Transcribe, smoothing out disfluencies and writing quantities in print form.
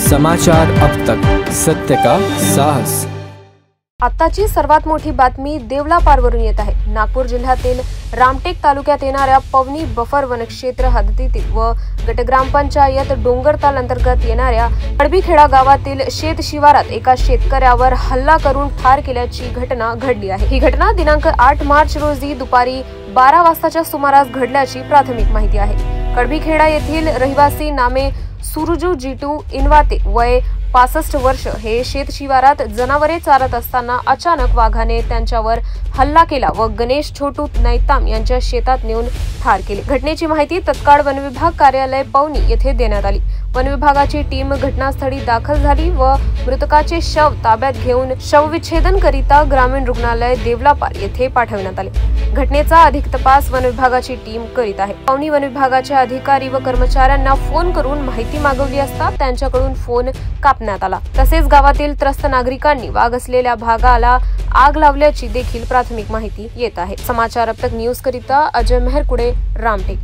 समाचार अब तक, सत्य का साहस। आताची सर्वात मोठी बातमी देवला पारवरून येत आहे। नागपूर जिल्ह्यातील रामटेक तालुक्यात येणाऱ्या पवनी बफर वनक्षेत्र हद्दीतील व गट ग्रामपंचायत डोंगरताल अंतर्गत येणाऱ्या कडबीखेडा गावातील शेत शिवारात एका शेतकऱ्यावर हल्ला करून ठार केल्याची घटना घडली आहे। ही घटना दिनांक 8 मार्च रोजी दुपारी 12 वाजताच्या सुमारास घडल्याची प्राथमिक माहिती आहे। कडबीखेडा येथील रहिवासी नामे सुरुजू जिटू इनवाते वय 65 वर्ष हे शेत शिवारात जनावरे चारत असताना अचानक वाघाने त्यांच्यावर हल्ला केला व गणेश छोटू नैताम यांच्या शेतात नेऊन ठार केले। घटनेची माहिती तत्काळ वनविभाग कार्यालय पवनी येथे देण्यात आली। वनविभागाची टीम घटनास्थळी दाखल झाली व मृतकाचे शव ताब्यात घेऊन शवविच्छेदन करिता ग्रामीण रुग्णालय देवलापार येथे पाठवण्यात आले। घटनेचा अधिक तपास वनविभागाची टीम करीत आहे। पवनी वनविभागाचे अधिकारी व कर्मचाऱ्यांना फोन करून माहिती मागवली असता त्यांच्याकडून फोन कापण्यात आला। तसेच गावातील त्रस्त नागरिकांनी वाघ असलेल्या भागाला आग लावल्याची देखील प्राथमिक माहिती येत आहे। समाचार अब तक न्यूज करिता अजय मेहरकुडे, रामटेक।